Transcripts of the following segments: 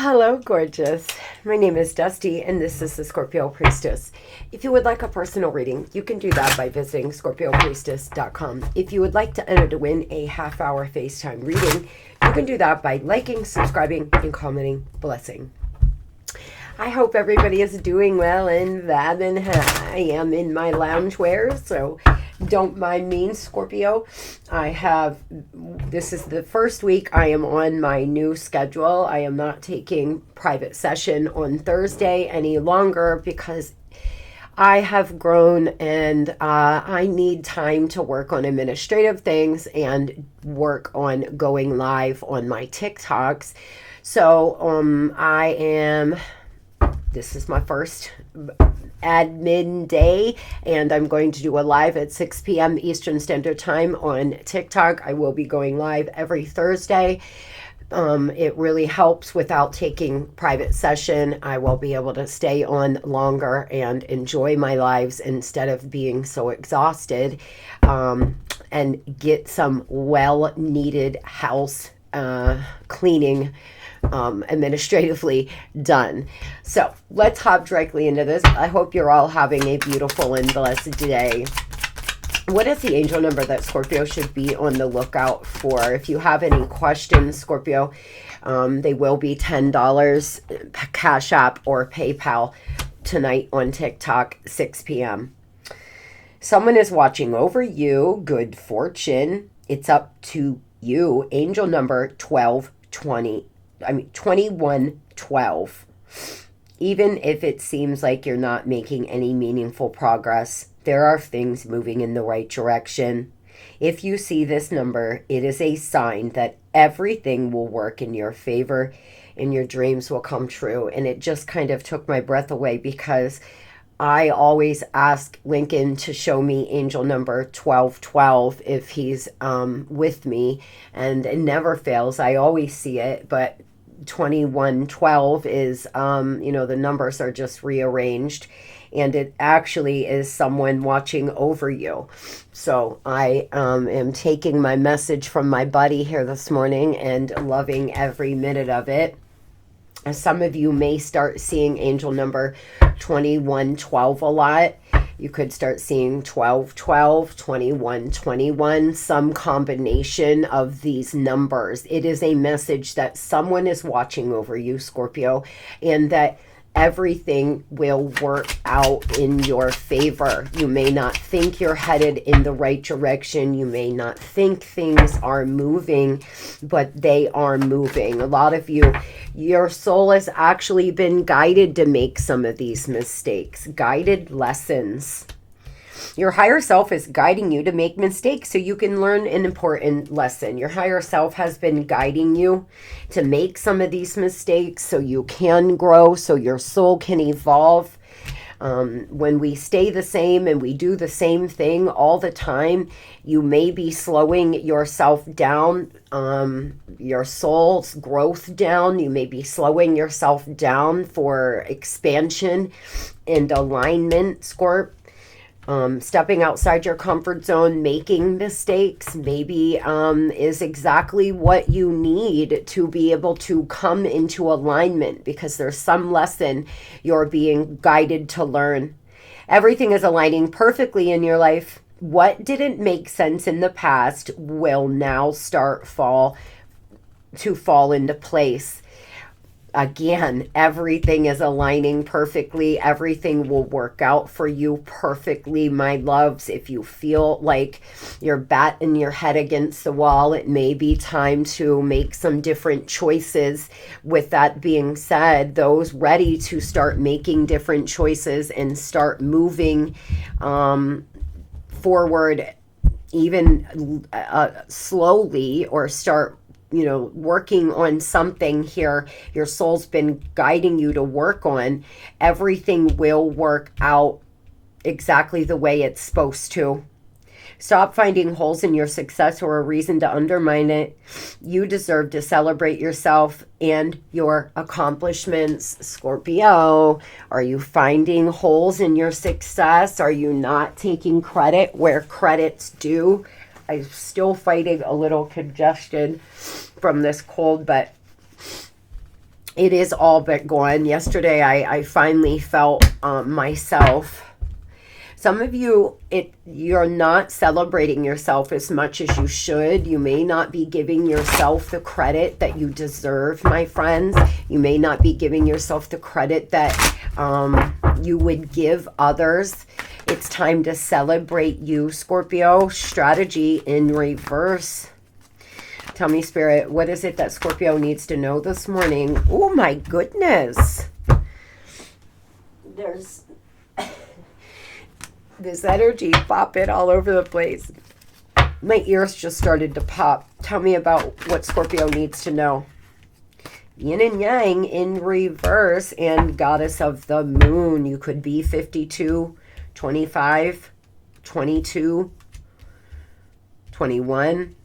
Hello, gorgeous. My name is Dusty, and this is the Scorpio Priestess. If you would like a personal reading, you can do that by visiting scorpiopriestess.com. If you would like to enter to win a half-hour FaceTime reading, you can do that by liking, subscribing, and commenting. Blessing. I hope everybody is doing well and vibing high. I am in my loungewear, so don't mind me, Scorpio. This is the first week I am on my new schedule. I am not taking private session on Thursday any longer because I have grown and I need time to work on administrative things and work on going live on my TikToks. So this is my first admin day, and I'm going to do a live at 6 p.m. Eastern Standard Time on TikTok. I will be going live every Thursday. It really helps without taking private session. I will be able to stay on longer and enjoy my lives instead of being so exhausted, and get some well-needed house cleaning administratively done. So let's hop directly into this. I hope you're all having a beautiful and blessed day. What is the angel number that Scorpio should be on the lookout for? If you have any questions, Scorpio, they will be $10 Cash App or PayPal tonight on TikTok, 6 p.m. Someone is watching over you. Good fortune. It's up to you. Angel number 2112. Even if it seems like you're not making any meaningful progress, there are things moving in the right direction. If you see this number, it is a sign that everything will work in your favor and your dreams will come true. And it just kind of took my breath away because I always ask Lincoln to show me angel number 1212 if he's with me, and it never fails. I always see it, but 2112 is, the numbers are just rearranged, and it actually is someone watching over you. So I am taking my message from my buddy here this morning and loving every minute of it. Some of you may start seeing angel number 2112 a lot. You could start seeing 1212, 2121, some combination of these numbers. It is a message that someone is watching over you, Scorpio, and that everything will work out in your favor. You may not think you're headed in the right direction. You may not think things are moving, but they are moving. A lot of you, your soul has actually been guided to make some of these mistakes, guided lessons. Your higher self is guiding you to make mistakes so you can learn an important lesson. Your higher self has been guiding you to make some of these mistakes so you can grow, so your soul can evolve. When we stay the same and we do the same thing all the time, you may be slowing yourself down, your soul's growth down. You may be slowing yourself down for expansion and alignment, Scorp. Stepping outside your comfort zone, making mistakes, maybe is exactly what you need to be able to come into alignment, because there's some lesson you're being guided to learn. Everything is aligning perfectly in your life. What didn't make sense in the past will now start fall into place. Again, everything is aligning perfectly. Everything will work out for you perfectly, my loves. If you feel like you're batting your head against the wall, it may be time to make some different choices. With that being said, those ready to start making different choices and start moving forward, even slowly, or start working on something here your soul's been guiding you to work on, everything will work out exactly the way it's supposed to. Stop finding holes in your success or a reason to undermine it. You deserve to celebrate yourself and your accomplishments, Scorpio. Are you finding holes in your success? Are you not taking credit where credit's due? I'm still fighting a little congestion from this cold, but It is all but gone. Yesterday, I finally felt myself. Some of you, you're not celebrating yourself as much as you should. You may not be giving yourself the credit that you deserve, my friends. You may not be giving yourself the credit that you would give others. It's time to celebrate you, Scorpio. Strategy in reverse. Tell me, Spirit, what is it that Scorpio needs to know this morning? Oh, my goodness. There's this energy popping all over the place. My ears just started to pop. Tell me about what Scorpio needs to know. Yin and Yang in reverse and Goddess of the Moon. You could be 52, 25, 22, 21.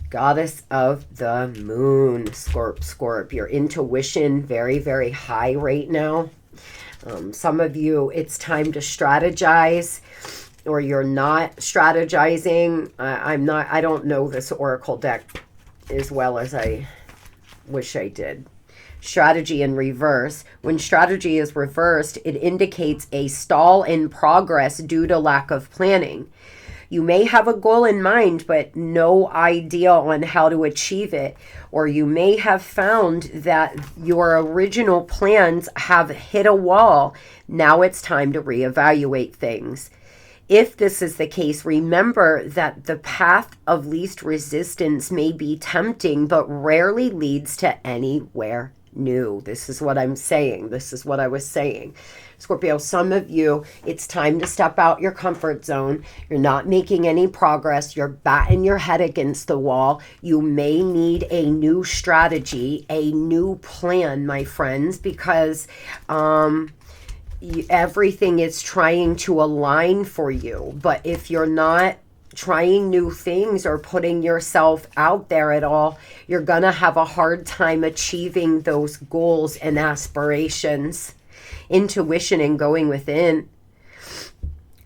Goddess of the Moon. Scorp. Your intuition very, very high right now. Some of you, it's time to strategize, or you're not strategizing. I don't know this Oracle deck as well as I wish I did. Strategy in reverse. When strategy is reversed, it indicates a stall in progress due to lack of planning. You may have a goal in mind, but no idea on how to achieve it. Or you may have found that your original plans have hit a wall. Now it's time to reevaluate things. If this is the case, remember that the path of least resistance may be tempting, but rarely leads to anywhere new. This is what I'm saying. This is what I was saying. Scorpio, some of you, it's time to step out your comfort zone. You're not making any progress. You're batting your head against the wall. You may need a new strategy, a new plan, my friends, because everything is trying to align for you. But if you're not trying new things or putting yourself out there at all, you're going to have a hard time achieving those goals and aspirations. Intuition and going within.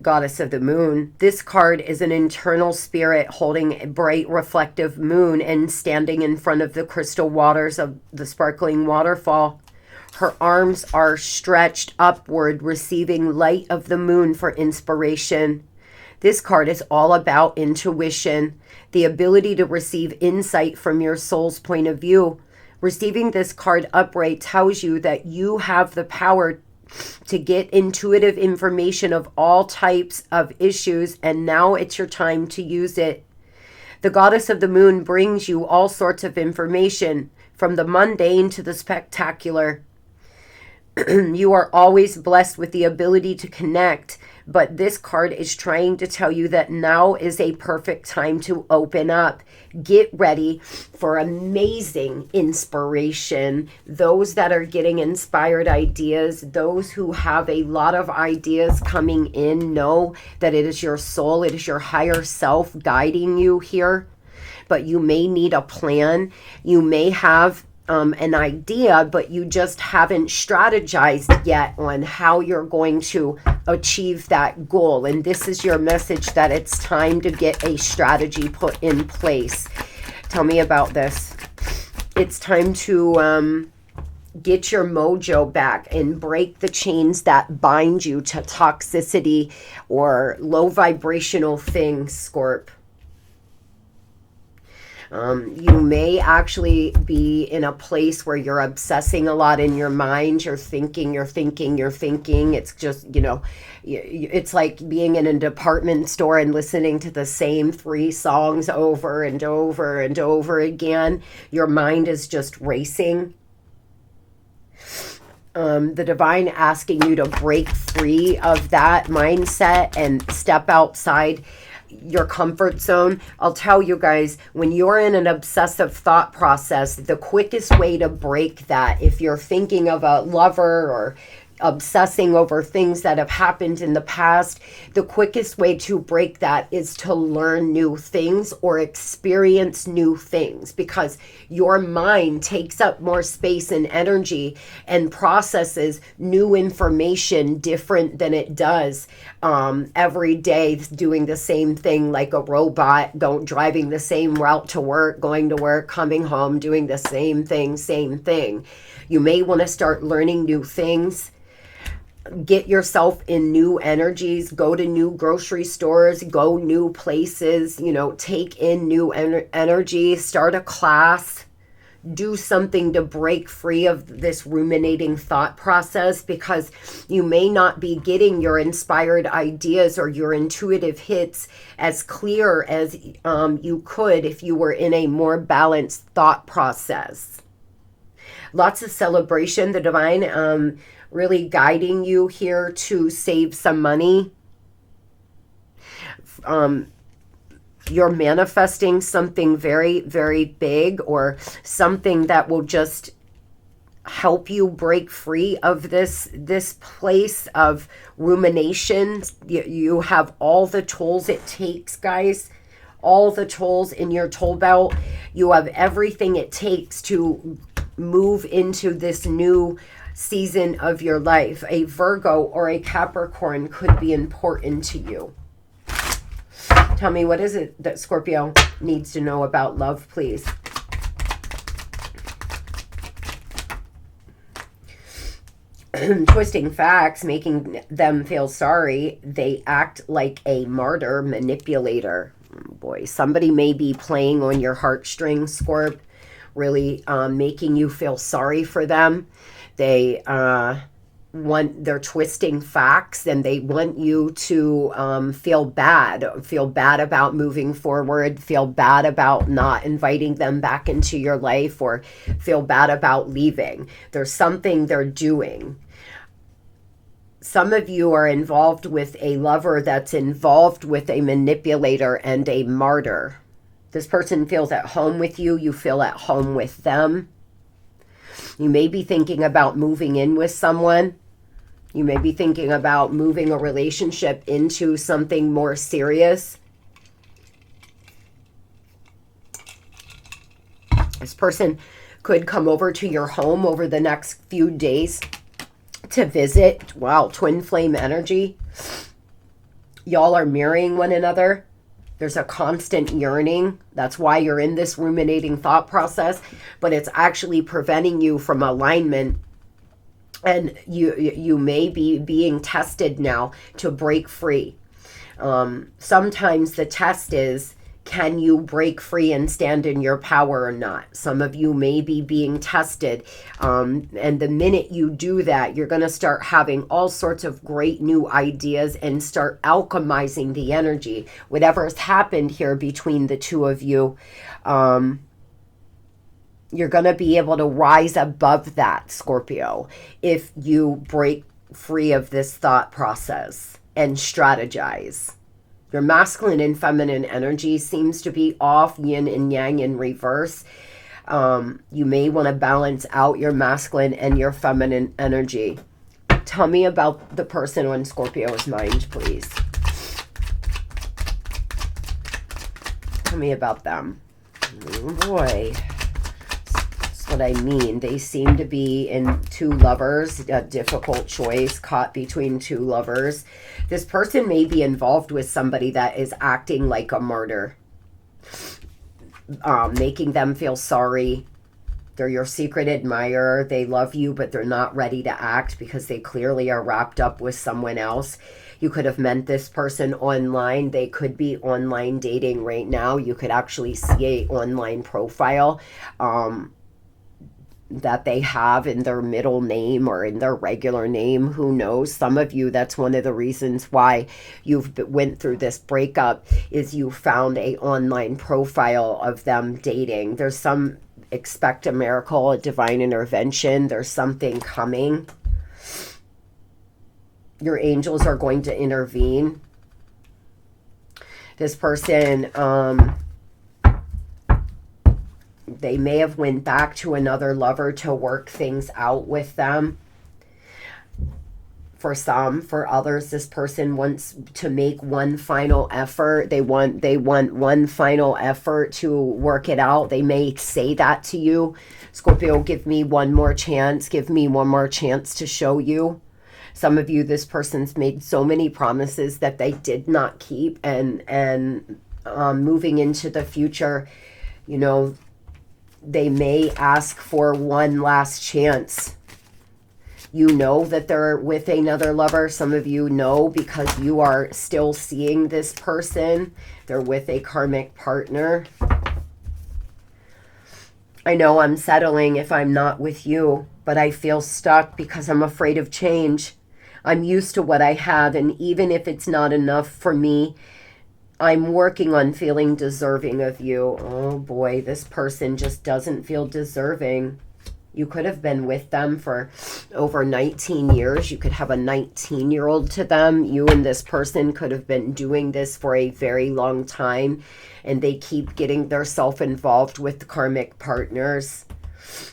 Goddess of the Moon. This card is an internal spirit holding a bright reflective moon and standing in front of the crystal waters of the sparkling waterfall. Her arms are stretched upward, receiving light of the moon for inspiration. This card is all about intuition, the ability to receive insight from your soul's point of view. Receiving this card upright tells you that you have the power to get intuitive information of all types of issues, and now it's your time to use it. The Goddess of the Moon brings you all sorts of information, from the mundane to the spectacular. You are always blessed with the ability to connect, but this card is trying to tell you that now is a perfect time to open up. Get ready for amazing inspiration. Those that are getting inspired ideas, those who have a lot of ideas coming in, know that it is your soul, it is your higher self guiding you here. But you may need a plan. You may have an idea, but you just haven't strategized yet on how you're going to achieve that goal. And this is your message, that it's time to get a strategy put in place. Tell me about this. It's time to get your mojo back and break the chains that bind you to toxicity or low vibrational things, Scorp. You may actually be in a place where you're obsessing a lot in your mind. You're thinking. It's just, it's like being in a department store and listening to the same 3 songs over and over and over again. Your mind is just racing. The divine asking you to break free of that mindset and step outside your comfort zone. I'll tell you guys, when you're in an obsessive thought process, the quickest way to break that, if you're thinking of a lover or obsessing over things that have happened in the past. The quickest way to break that is to learn new things or experience new things, because your mind takes up more space and energy and processes new information different than it does every day, doing the same thing like a robot, driving the same route to work, going to work, coming home, doing the same thing. You may want to start learning new things. Get yourself in new energies, go to new grocery stores, go new places, take in new energy, start a class, do something to break free of this ruminating thought process, because you may not be getting your inspired ideas or your intuitive hits as clear as you could if you were in a more balanced thought process. Lots of celebration, the divine really guiding you here to save some money. You're manifesting something very, very big, or something that will just help you break free of this place of rumination. You have all the tools it takes, guys. All the tools in your tool belt. You have everything it takes to move into this new season of your life. A Virgo or a Capricorn could be important to you. Tell me, what is it that Scorpio needs to know about love, please? Twisting facts, making them feel sorry. They act like a martyr, manipulator. Oh boy, somebody may be playing on your heartstrings, Scorp, really making you feel sorry for them. They're twisting facts, and they want you to feel bad about moving forward, feel bad about not inviting them back into your life, or feel bad about leaving. There's something they're doing. Some of you are involved with a lover that's involved with a manipulator and a martyr. This person feels at home with you. You feel at home with them. You may be thinking about moving in with someone. You may be thinking about moving a relationship into something more serious. This person could come over to your home over the next few days to visit. Wow, twin flame energy. Y'all are mirroring one another. There's a constant yearning. That's why you're in this ruminating thought process, but it's actually preventing you from alignment. And you may be being tested now to break free. Sometimes the test is, can you break free and stand in your power or not? Some of you may be being tested. And the minute you do that, you're going to start having all sorts of great new ideas and start alchemizing the energy. Whatever has happened here between the two of you, you're going to be able to rise above that, Scorpio, if you break free of this thought process and strategize. Your masculine and feminine energy seems to be off, yin and yang in reverse. You may want to balance out your masculine and your feminine energy. Tell me about the person on Scorpio's mind, please. Tell me about them. Oh boy. What I mean, they seem to be in two lovers, a difficult choice, caught between two lovers. This person may be involved with somebody that is acting like a martyr, making them feel sorry. They're your secret admirer. They love you, but they're not ready to act because they clearly are wrapped up with someone else. You could have met this person online. They could be online dating right now. You could actually see an online profile that they have in their middle name or in their regular name. Who knows? Some of you, that's one of the reasons why you've went through this breakup, is you found a online profile of them dating. There's some, expect a miracle, a divine intervention. There's something coming. Your angels are going to intervene. This person, they may have went back to another lover to work things out with them. For some, for others, this person wants to make one final effort. They want one final effort to work it out. They may say that to you. Scorpio, give me one more chance. Give me one more chance to show you. Some of you, this person's made so many promises that they did not keep, and moving into the future, you know, they may ask for one last chance. You know that they're with another lover. Some of you know because you are still seeing this person. They're with a karmic partner. I know I'm settling if I'm not with you, but I feel stuck because I'm afraid of change. I'm used to what I have, and even if it's not enough for me, I'm working on feeling deserving of you. Oh boy, this person just doesn't feel deserving. You could have been with them for over 19 years. You could have a 19-year-old to them. You and this person could have been doing this for a very long time, and they keep getting themselves involved with karmic partners.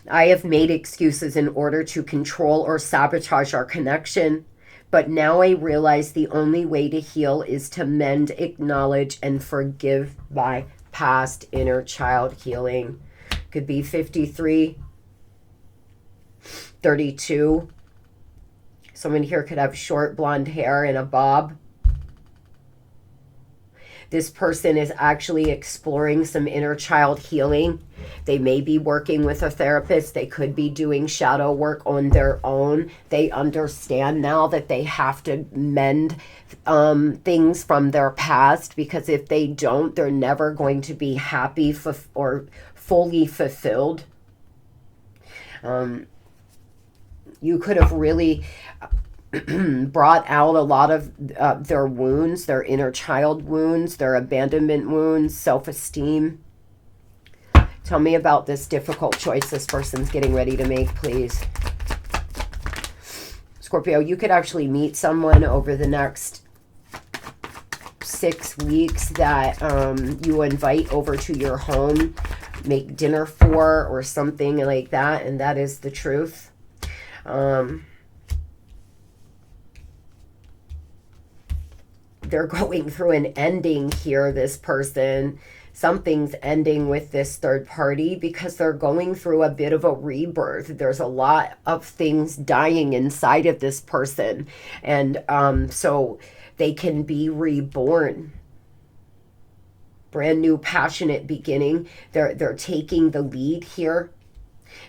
I have made excuses in order to control or sabotage our connection, but now I realize the only way to heal is to mend, acknowledge, and forgive my past. Inner child healing. Could be 53. 32. Someone here could have short blonde hair and a bob. This person is actually exploring some inner child healing. They may be working with a therapist. They could be doing shadow work on their own. They understand now that they have to mend things from their past, because if they don't, they're never going to be happy or fully fulfilled. You could have really brought out a lot of their wounds, their inner child wounds, their abandonment wounds, self-esteem. Tell me about this difficult choice this person's getting ready to make, please. Scorpio, you could actually meet someone over the next 6 weeks that you invite over to your home, make dinner for, or something like that, and that is the truth. They're going through an ending here, this person. Something's ending with this third party because they're going through a bit of a rebirth. There's a lot of things dying inside of this person, and so they can be reborn. Brand new passionate beginning. They're taking the lead here.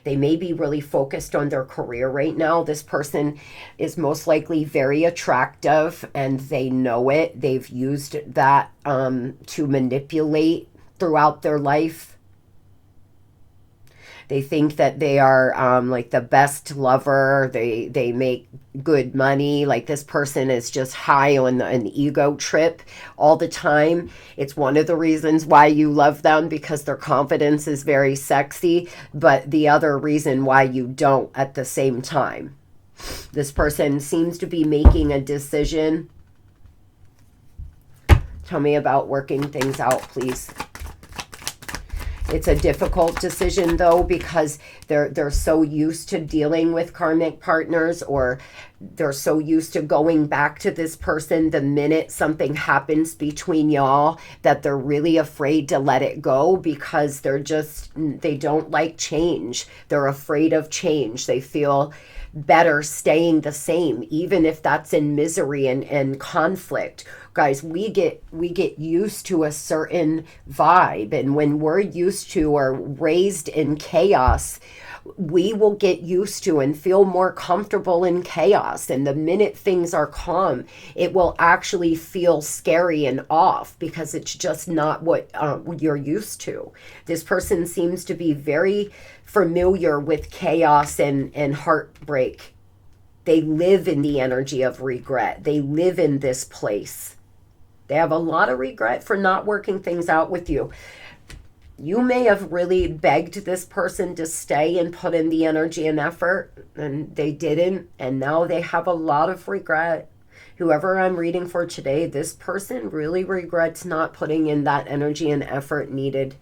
They may be really focused on their career right now. This person is most likely very attractive, and they know it. They've used that to manipulate throughout their life. They think that they are like the best lover. They make good money. Like, this person is just high on an ego trip all the time. It's one of the reasons why you love them, because their confidence is very sexy. But the other reason why you don't at the same time. This person seems to be making a decision. Tell me about working things out, please. It's a difficult decision, though, because they're so used to dealing with karmic partners, or they're so used to going back to this person the minute something happens between y'all, that they're really afraid to let it go, because they don't like change. They're afraid of change. They feel better staying the same, even if that's in misery and conflict. Guys, we get used to a certain vibe, and when we're used to or raised in chaos, we will get used to and feel more comfortable in chaos. And the minute things are calm, it will actually feel scary and off, because it's just not what you're used to. This person seems to be very familiar with chaos and heartbreak. They live in the energy of regret. They live in this place. They have a lot of regret for not working things out with you. You may have really begged this person to stay and put in the energy and effort, and they didn't, and now they have a lot of regret. Whoever I'm reading for today, this person really regrets not putting in that energy and effort needed.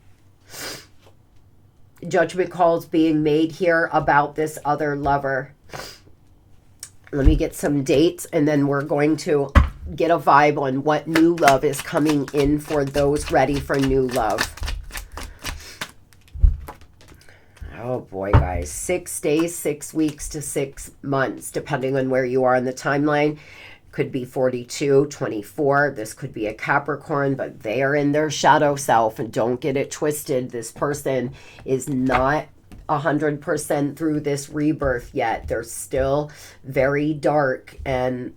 Judgment calls being made here about this other lover. Let me get some dates, and then we're going to get a vibe on what new love is coming in for those ready for new love. Oh boy, guys. 6 days, 6 weeks to 6 months, depending on where you are in the timeline. Could be 42, 24. This could be a Capricorn, but they are in their shadow self, and don't get it twisted. This person is not 100% through this rebirth yet. They're still very dark and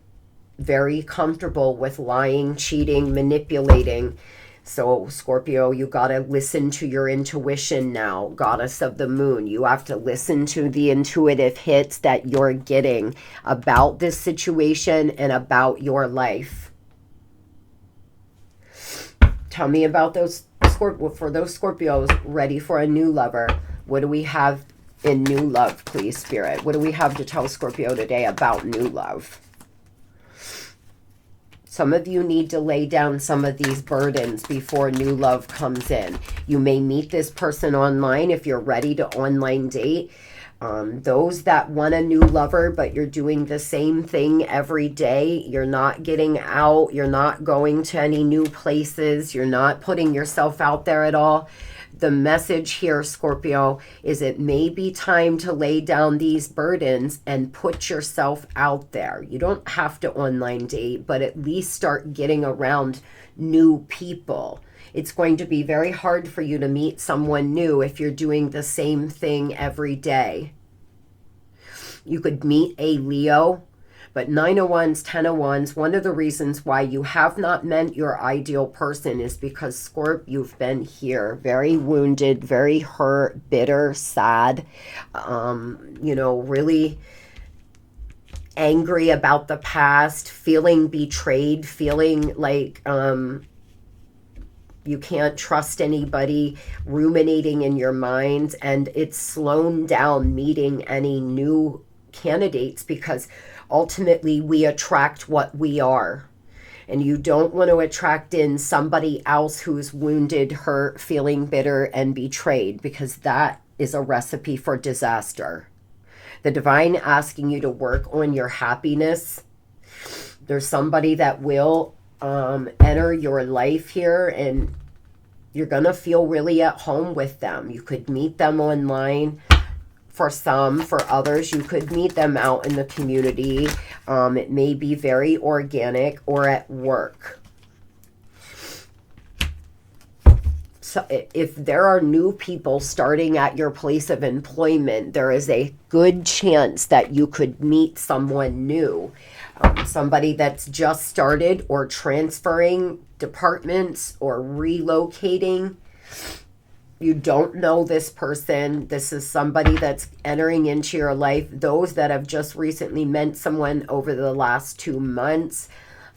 very comfortable with lying, cheating, manipulating. So Scorpio, you got to listen to your intuition now, goddess of the moon. You have to listen to the intuitive hits that you're getting about this situation and about your life. Tell me about those for those Scorpios ready for a new lover. What do we have in new love, please, Spirit? What do we have to tell Scorpio today about new love? Some of you need to lay down some of these burdens before new love comes in. You may meet this person online if you're ready to online date. Those that want a new lover, but you're doing the same thing every day. You're not getting out. You're not going to any new places. You're not putting yourself out there at all. The message here, Scorpio, is it may be time to lay down these burdens and put yourself out there. You don't have to online date, but at least start getting around new people. It's going to be very hard for you to meet someone new if you're doing the same thing every day. You could meet a Leo, but 9 of Wands, 10 of Wands, one of the reasons why you have not met your ideal person is because, Scorp, you've been here very wounded, very hurt, bitter, sad, you know, really angry about the past, feeling betrayed, feeling like you can't trust anybody, ruminating in your mind, and it's slowed down meeting any new candidates because ultimately we attract what we are. And you don't want to attract in somebody else who's wounded, hurt, feeling bitter, and betrayed, because that is a recipe for disaster. The divine asking you to work on your happiness. There's somebody that will enter your life here, and you're going to feel really at home with them. You could meet them online. For some, for others, you could meet them out in the community. It may be very organic or at work. So if there are new people starting at your place of employment, there is a good chance that you could meet someone new. Somebody that's just started or transferring departments or relocating. You don't know this person. This is somebody that's entering into your life. Those that have just recently met someone over the last 2 months,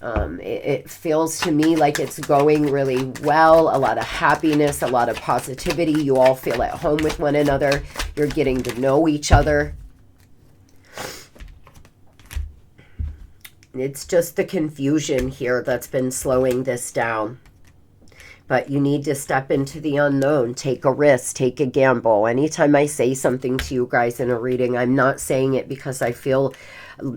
it feels to me like it's going really well. A lot of happiness, a lot of positivity. You all feel at home with one another. You're getting to know each other. It's just the confusion here that's been slowing this down. But you need to step into the unknown, take a risk, take a gamble. Anytime I say something to you guys in a reading, I'm not saying it because I feel,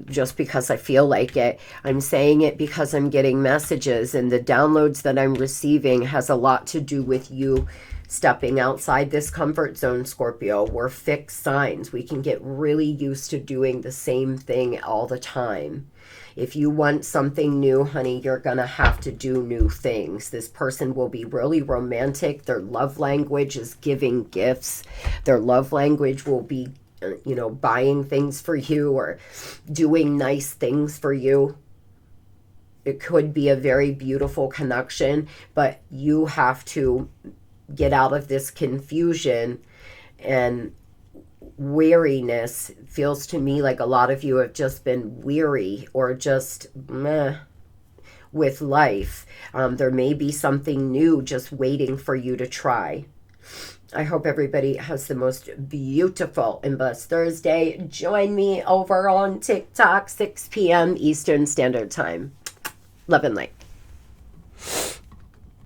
just because I feel like it. I'm saying it because I'm getting messages, and the downloads that I'm receiving has a lot to do with you stepping outside this comfort zone, Scorpio. We're fixed signs. We can get really used to doing the same thing all the time. If you want something new, honey, you're going to have to do new things. This person will be really romantic. Their love language is giving gifts. Their love language will be, you know, buying things for you or doing nice things for you. It could be a very beautiful connection, but you have to get out of this confusion and weariness. Feels to me like a lot of you have just been weary or just meh with life. There may be something new just waiting for you to try. I hope everybody has the most beautiful and blessed Thursday. Join me over on TikTok, 6 p.m. Eastern Standard Time. Love and light.